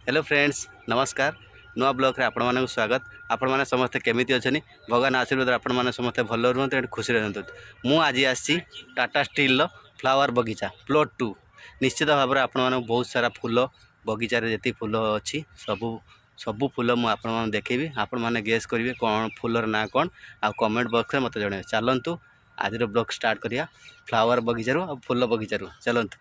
Hello friends नमस्कार नुआ blog रे आपण मानक स्वागत। आपण माने समस्त केमिति अछनी भगवान आशीर्वाद आपण माने समस्त भल रहंतु एंड खुशी रहंतु। मु आज आसी टाटा स्टील लो फ्लावर बगीचा प्लॉट 2 निश्चित भाव में आपण मानक बहुत सारा फूल बगीचा रे जति फूल अछि सबु फूल मु आपण माने देखेबी। आपण माने गेस करिवे कोन फूलर ना कोन आ कमेंट बॉक्स रे मते जणे। चलंतु आज रो ब्लॉग स्टार्ट करिया फ्लावर बगीचा रो आ फूल बगीचा रो चलंतु।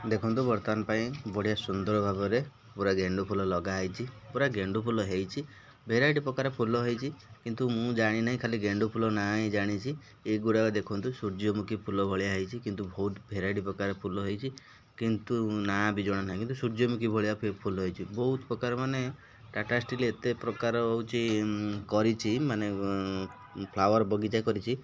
देखो बर्तमान बढ़िया सुंदर भाव में पूरा गेंडु फूल लगाई पूरा गेंडु फूल होती भेराइटी प्रकार फूल होती किंतु मु जानी ना खाली गेंडु फूल ना ही जानी ये गुड़ा देखो सूर्यमुखी फूल भाया होती किंतु बहुत भेराइटी प्रकार फूल होती किंतु ना भी जना ना कि सूर्यमुखी भाया फूल होती बहुत प्रकार माने टाटा स्टील एत प्रकार होची माने फ्लावर बगीचा करिछि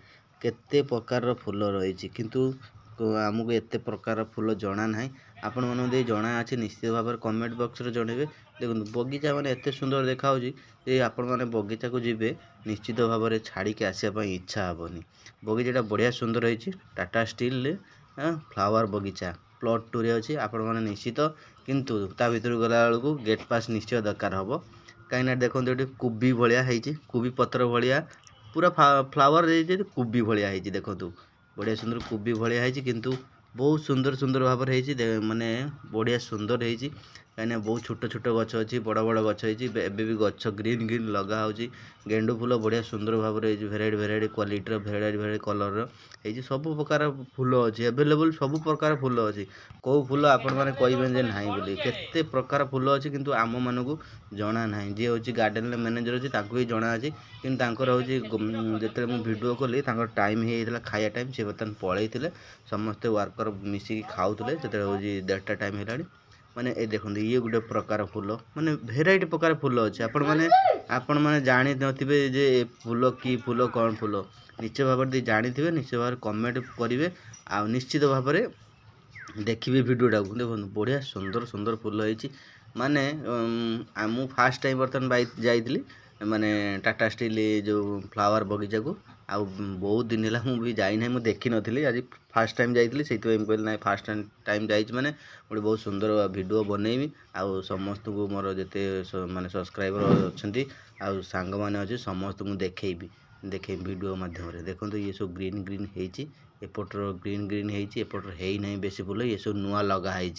केते प्रकार फूल रही किंतु आमको एत प्रकार फूल जना ना आपण मन जना अच्छे निश्चित भाव में कमेंट बॉक्स रे जनइबे। देखो बगीचा माने एत सुंदर देखा जे आपण मैंने बगीचा को जीवे निश्चित भाव में छाड़ी के आसापी इच्छा हेनी। बगीचा बढ़िया सुंदर होती टाटा स्टील फ्लावर बगीचा प्लॉट 2 रे अच्छी आपण मैंने निश्चित किंतु ता भीतर गला बेलू गेट पास निश्चय दरकार हम कहीं देखो ये कोबी भाया कोबी पत्र भाया पूरा फ्लावर कोबी भाया देखो बढ़िया सुंदर कोबी भाया है किंतु बहुत सुंदर सुंदर भाव में माने बढ़िया सुंदर होती कहीं बहुत छोट छोट गछ अच्छी बड़ बड़ गछ होती भी गछ ग्रीन ग्रीन लगा होची गेंडु फूल बढ़िया सुंदर भाव में variety variety quality variety variety colour रही सब प्रकार फूल अच्छी एभेलेबल सब प्रकार फूल अच्छी कौ फूल आपण मैंने कहे ना बोली केते प्रकार फूल अच्छी किंतु आम मानक जना ना जी हूँ गार्डन मैनेजर अच्छी ही जना अच्छी कि जो मुझे भिडियो कली टाइम होता खाया टाइम से बर्तमान पलैते समस्ते वर्कर मिसिकी खाऊले जो हूँ 1:30 टाइम है माने ए देखो ये गोटे प्रकार फूल माने भेराइटी प्रकार फूल अच्छे आपण मैंने जानी नथिबे जे फूल की फूल कौन फूल निश्चय भाव में जानी थे निश्चय भाव कमेंट करेंगे आ निश्चित भाव में देखिए भिडियोटा को देखो बढ़िया सुंदर सुंदर फूल होती माने मु फास्ट टाइम बर्तमान जाइली माने टाटा स्टील जो फ्लावर बगीचा को आ बहुत दिन है मुझे जाना मुझे देखी नी आज फास्ट टाइम जाइली से कहली ना फास्ट टाइम जाइए मैंने गोटे बहुत सुंदर वीडियो बनईबी आउ समस्त को मोर जिते माने सब्सक्राइबर अच्छा सांग मैंने अच्छे समस्त को देखी वीडियो माध्यम देखो ये सब ग्रीन ग्रीन होती एपटर ग्रीन ग्रीन होती एपटर है ना बेसी फूल ये सब नुआ लगाई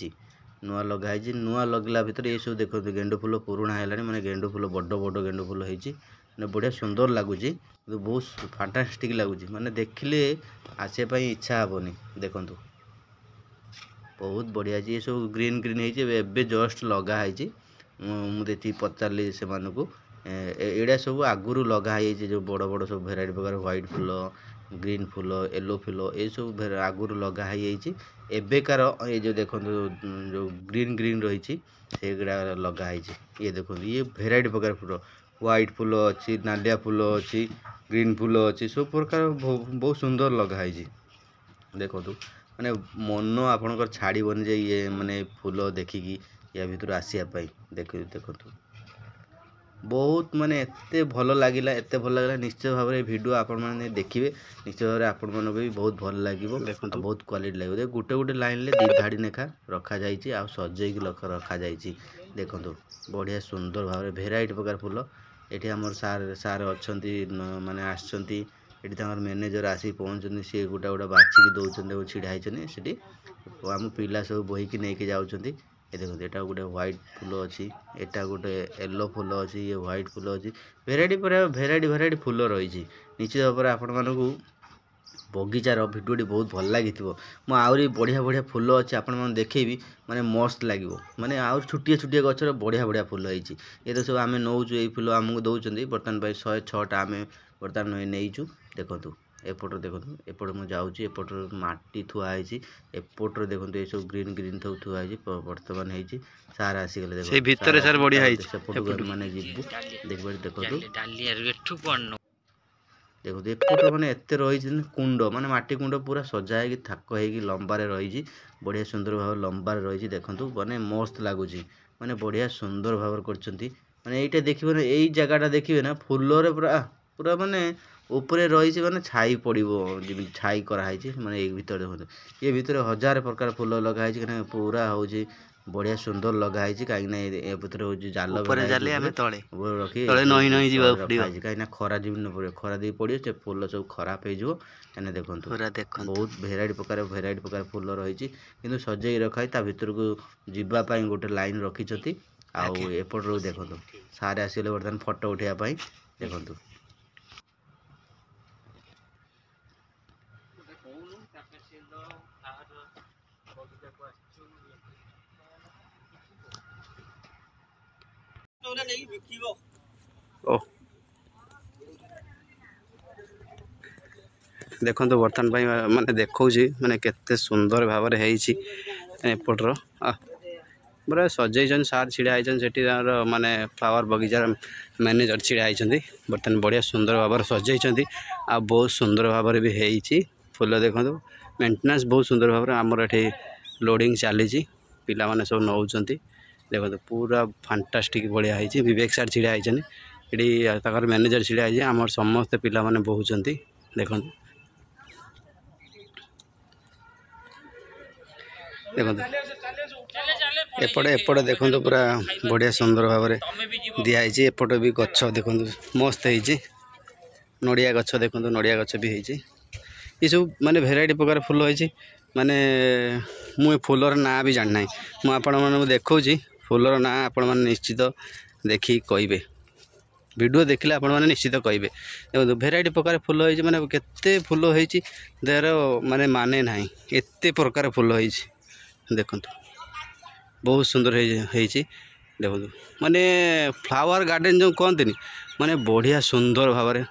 नुआ लगला भितर ये सब देखो गेंडु फूल पुराणा है माने गेंडु फूल बड़ बड़ गेंडु फूल होती बढ़िया सुंदर लगुच बहुत फैंटास्टिक लगुच माने देखिले आसापी इच्छा हेनी देखु बहुत बढ़िया ये सब ग्रीन ग्रीन होती जस्ट लगाई मुझे पचारि से एड़ा सब आगुरी लगाई जो बड़ बड़ सब भेराइटी प्रकार व्हाइट फूल ग्रीन फूल येलो फूल ये सब आगुरी लगाई एबेकार ये जो देखो जो ग्रीन ग्रीन रही सेगुड़ा लगाई ये देखो ये भेराइटी प्रकार फूल व्हाइट फूल अच्छी नालिया फूल अच्छी ग्रीन फूल अच्छी सब प्रकार बहुत सुंदर लगाई देखो माने मन आपणकर छाड़बनी जे ये माने फूल देखिकी या भीतर आसापी देखो बहुत माने एते भल लगिला निश्चय भाव में वीडियो आपण मैंने देखिए निश्चय भाव में आपण मन भी बहुत भल लगे देखो बहुत क्वालिटी लगे गोटे गोटे लाइन ले 2 धाड़ी लेखा रखा जाइए आ सजेक रखा जाइए देखो बढ़िया सुंदर भाव में भेराइटी प्रकार फूल ये आम सार अच्छा माने आसछंती मैनेजर आसी पहुँचते सी गोटा गोटा बाछिकी दौरान छिड़ा होती आम पिला सब बोहीकी नहीं जाऊँच ये देखो यहाँ गोटे व्हाइट फूल अच्छी एटा गोटे येलो फूल अच्छी ये व्हाइट फूल अच्छी भेराइटी भेराइटी भेराइटी फूल रही निश्चित भाव में आपण मानू बगीचार भिडियोटी बहुत भल लगी मु आहरी बढ़िया बढ़िया फूल अच्छे आपण मैंने देखेबी माने मस्त लगे माने आउ छुटिया छुटिया गचर बढ़िया बढ़िया फूल होती ये तो सब आम नौचु ये फूल आमको दौरान बर्तमान 106टा आम बर्तमान नहींचु देखु एपटर देखो एपट मुझे जाऊँगी एपटर माटी थुआई एपटर देखो ये सब ग्रीन ग्रीन सब थुआई बर्तमान होती सार आसीगले देखो मैंने जीवु देखो देखो एपट मैंने एत रही कुंड माने माटी कुंड पूरा सजा है थाक हो लंबारे रही बढ़िया सुंदर भाव लंबारे रही देखो माने मस्त लगुच माने बढ़िया सुंदर भाव कर माने यहाँ देखिए यही जगहटा देखिए ना फूल पूरा पूरा माने ऊपर रही माने छाई पड़ो जमी छाई कराई माने ये भितर देखो ये भितर हजार प्रकार फूल लगाई कहीं पूरा हूँ बढ़िया सुंदर लगाई कहीं भितर हूँ जाल रखी रखाई कहीं खरा जमी न पड़े खरा दी पड़ो से फूल सब खराब हो देखो बहुत भेराइट प्रकार फूल रही कि सजे रखाई भितर को जीवाई गोटे लाइन रखी आउ एपट रू देखो सारे आसगले बर्तमान फोटो उठाइबाई देखो देखो बर्तमान माने देखो माने केते सुंदर भाव में एपटर पूरा सजैन सार छिड़ा होती माने फ्लावर बगीचार मैनेजर छिड़ा होती बर्तमान बढ़िया सुंदर भाव में सजैं आ बहुत सुंदर भाव में भी होती फूल देखो मेंटेनेंस बहुत सुंदर भाव में आमर ये लोडिंग चली पिला माने सब नौ देखो पूरा फैंटास्टिक बढ़िया होती विवेक सार छिड़ा होती ये मैनेजर छिड़ा होती आम समस्त पिला माने बहुचंती देखो देखो एपटे एपटे देखो पूरा बढ़िया सुंदर भाव में दिखाई एपट भी गछ देखो मस्त होती नड़िया गछ देखो नड़िया गछ भी होती ये सब माने भेराइटी प्रकार फूल होती माने मुझे फूलर ना भी जाना मुझे देखा फूलर ना आपण मैंने निश्चित देखी कहे वीडियो देखिले आपण मैंने निश्चित कहे देखो भेराइटी प्रकार फूल होती माने केते फूल होती देर माने माने ना एत प्रकार फूल होती देखो बहुत सुंदर होती देखो माने फ्लावर गार्डन जो कहते माने बढ़िया सुंदर भाव में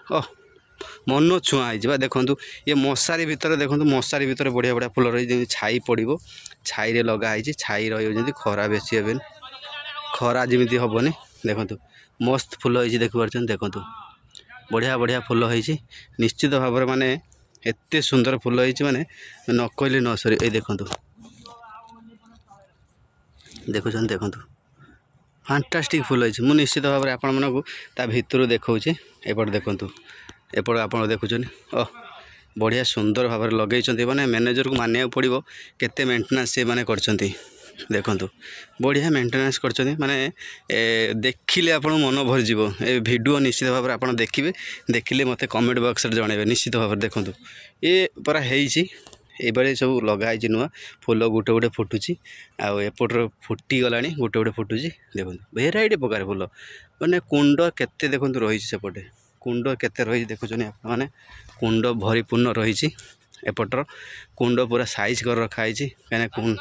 मन छुआ हो देखो ये मशारी भितर देखो मशारी भितर बढ़िया बढ़िया फूल रही छाई पड़ो छाई लगाई छाई रही खरा बेसी हे खरा जमी हेनी देखो मस्त फूल होती देखिए देखो बढ़िया बढ़िया फूल होती निश्चित भाव में माने एत सुंदर फूल होती माने न कहले न सरी ये देखो देखुं देखो फैंटास्टिक फूल होती मुझे निश्चित भाव में आपण मानक ता भितर देखा एपट देखु एपट आप देखुन बढ़िया सुंदर भाव में लगे माने मैनेजर को मानिया पड़ो केते मेंटेनेंस से माने करछंती देखो बढ़िया मेंटेनेंस करछंती माने देखिले आपण मन भर जीवो ए वीडियो निश्चित भाव में आप देखिए देखिले मते कमेंट बॉक्स रे जणेबे निश्चित भाव में देखो ये पूरा हेइची ये सब लगाई नुआ फूल गोटे गोटे फुटुची आउटर फुटी गला गोटे गोटे फुटुची देखो भेराइटी प्रकार फूल मैंने कुंड केते देखो रही सेपटे कुंड केते रही देखुन मैंने कुंड भरीपूर्ण रही एपटर कुंड पूरा साइज कर रखाई कहीं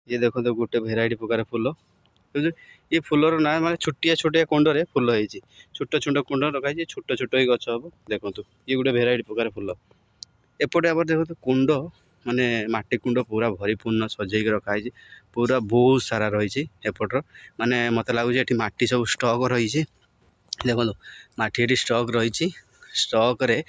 ये देखो तो गोटे भेराइटी प्रकार फूल ये फूलर ना माने छोटिया छोटिया कुंड रे फूल होती छोट छोट कुंड रखाई छोट छोट ही गछ हम देखो ये गोटे भेराइटी प्रकार फूल एपटे आप देखो कुंड माने माटी कुंड पूरा भरीपूर्ण सजै रखाई पूरा बहुत सारा रही एपटर माने मत लगुच ये माटी सब स्टक रही देखो माटी ये स्टक रही स्टक रे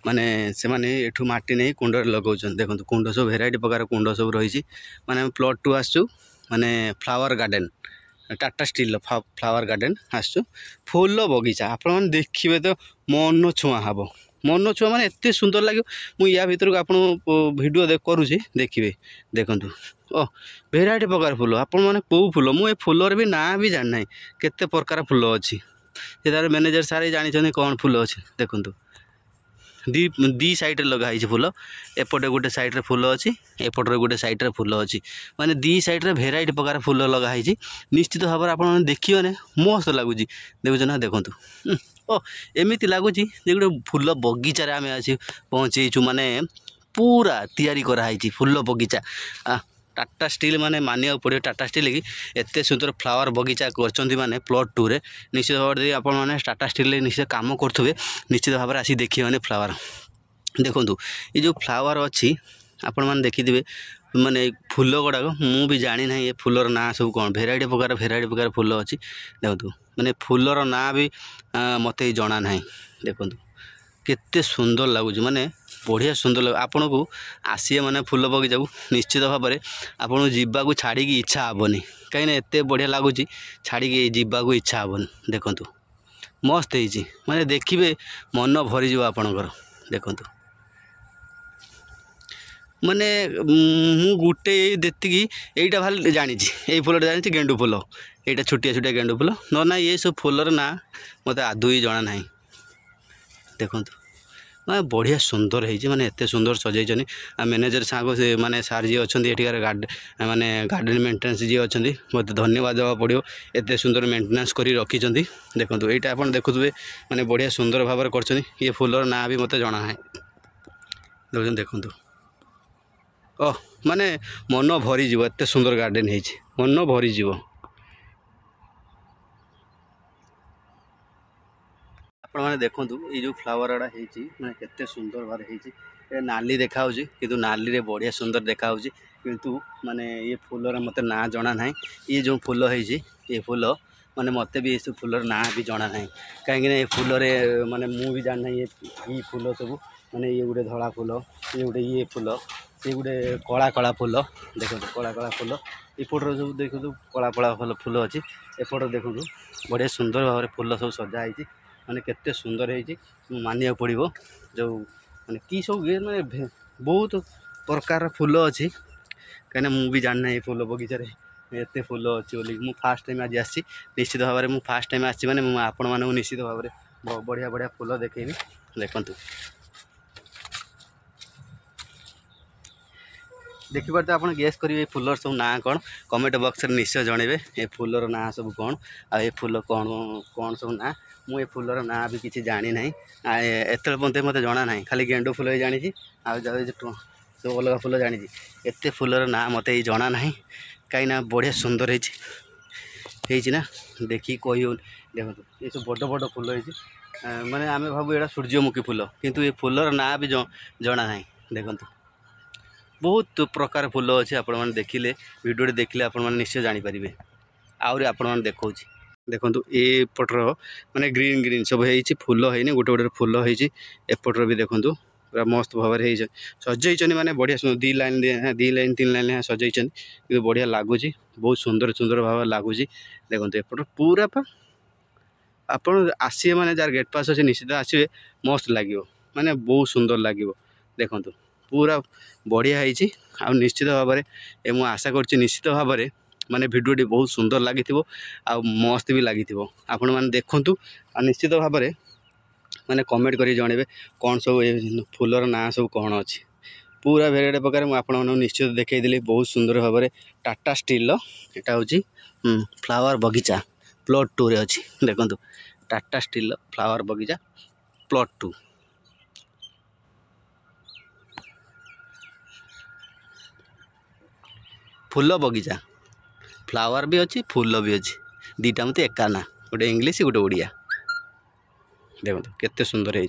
माने से माने एठू माटी नहीं कुंड लगाउछन देखो कुंड सब भेराइटी प्रकार कुंड सब रही माने प्लॉट टू आसु माने flower garden Tata steel flower garden आसु फूल बगीचा आपण मैंने देखिए तो मन छुआ हम मन छुआ माने एत सुंदर लगे मुझे या भर को आप भिडियो करुँचे देखिए देखु भेराइटी प्रकार फूल आपण मैंने कौ फूल मुझे फूलर भी ना भी जाना केते प्रकार फूल अच्छी तार मैनेजर सारे जानी कौन फूल अच्छे देखु दी साइड लगाई फूल एपटे गोटे साइड रे फूल अच्छी एपटे गोटे साइड रे फूल अच्छी माने दी साइड रे भेराइटी प्रकार फूल लगाई निश्चित भाव में आप देखिए मस्त लगुच देखुच ना देखु एमती लगुच गोटे फूल बगीचार आम आसी पहुँचेचु माने पूरा तैयारी कराई फूल बगीचा टाटा स्टील माने मानिया पड़ो टाटा स्टील की एत सुंदर फ्लावर बगीचा कर माने प्लॉट टू रे निश्चित भाव में आप टाटा स्टील निश्चित काम करुवे निश्चित भाव में आसी देखिए मैंने फ्लावर देखु ये जो फ्लावर अच्छी आपण मैंने देखिए माने फूल गुड़ाक मु भी जानी ना ये फूलर ना सब कौन भेराइटी प्रकार फूल अच्छी देखो माने फूलर ना भी मत जना ना देखु केते सुंदर लगुच माने बढ़िया सुंदर लगे आपन को आसिए माने फूल बगीचा को निश्चित भाव में आपन जीवा को छाड़ी इच्छा हेनी कहीं एत बढ़िया लगुच छाड़ी जीवा को इच्छा हेनी देखु मस्त है माने देखिए मन भरीज आपणकर देखु माने मु गुटे देती यहीटा भाई जानी यही फूलटा जानी गेंडू फूल यहाँ छोटिया छोटिया गेंडू फूल न ना ये सब फूलर ना मत आदौ ही जना ना देखु मैं बढ़िया सुंदर है माने एत सुंदर सजाई मैनेजर साग से माने सार जी अच्छा ये गार्डन माने गार्डन मेंटेनेंस जी अच्छा मत धन्यवाद देवा पड़ो एत सुंदर मेंटेनेंस कर रखी देखो यहाँ आप देखुए माने बढ़िया सुंदर भाव कर ये फूलर ना भी मत जना है देखो ओह माने मन भरीज एत सुंदर गार्डन है मन भरीज आपण मैंने देखूँ ये जो फ्लावर गुड़ा है केते सुंदर भाव है नाली देखा कि नाली रे बढ़िया सुंदर देखा किंतु माने ये फूलर मत ना जना ना ये जो फूल है ये फूल माने मत भी ये फूलर ना भी जना ना कहीं फूल माने मु भी जाना ये फूल सब माने ये गोटे धला फूल ये गोटे ये फूल ये गोटे कला कला फूल देखो कला कला फूल एपटर सब देखो कला कला फूल फूल अच्छी एपट देखो बढ़िया सुंदर भाव फूल सब सजाई माने केते सुंदर है मानिया पड़ो जो माने कि सब ये माने बहुत प्रकार फूल अच्छी कहीं मु भी जाना ये फूल बगीचा एत फूल अच्छी बोली मु फास्ट टाइम आज आसी निश्चित भाव में फास्ट टाइम आसी माने आपण मानक निश्चित भाव में बढ़िया बढ़िया फूल देखेबी देखु देखिए तो आप गेस करेंगे फूलर सब ना कौन कमेंट बॉक्स में निश्चय जनइबे ये फूलर ना सब कौन आ ये फूल कौन कौन सब ना मुझे फूलर ना भी किसी जानी ना एत मत जना ना खाली गेंडू फूल ही जानी सब अलग फूल जानी एत फूलर ना मत जना ना कहीं बढ़िया सुंदर है देखिए कही हो देखो ये सब बड़ बड़ फूल है माने आम भाव यहाँ सूर्यमुखी फूल किंतु ये फूलर ना भी जना ना देखो बहुत प्रकार फूल अच्छे आपण मैंने देखिले वीडियो देखिले आपण मैंने निश्चय जानीपारे आहरी आपण मैंने देखा देखो ये पटर माने ग्रीन ग्रीन सब है फूल है गोटे गोटे फूल है एपटर भी देखो पूरा मस्त भाव सजाई माने बढ़िया सुंदर दी लाइन 3 लाइन सजाई बढ़िया लगुच बहुत सुंदर सुंदर भाव लगुच देखो एपटर पूरा आपड़ आसिए माने जार गेट पास अच्छे निश्चित आसवे मस्त लगे माने बहुत सुंदर लगे देखो पूरा बढ़िया है आ निश्चित भाव में मुझे आशा कर निश्चित भाव में माने वीडियोटी बहुत सुंदर लगी आ मस्त भी लगी आपण मैंने देखूँ आ निश्चित भाव में माने कमेंट कर जनइबे कौन सब फूलर ना सब कौन अच्छी पूरा भेराइटी प्रकार मुझे आपण निश्चित देखी बहुत सुंदर भाव में टाटा स्टील यहाँ हूँ फ्लावर बगीचा प्लॉट 2 रे अच्छी देखो टाटा स्टील फ्लावर बगीचा प्लॉट 2 फूल बगीचा फ्लावर भी अच्छी फूल भी अच्छी दीटा मत एका ना गोटे इंग्लीश गोटे ओडिया देखो केते सुंदर है।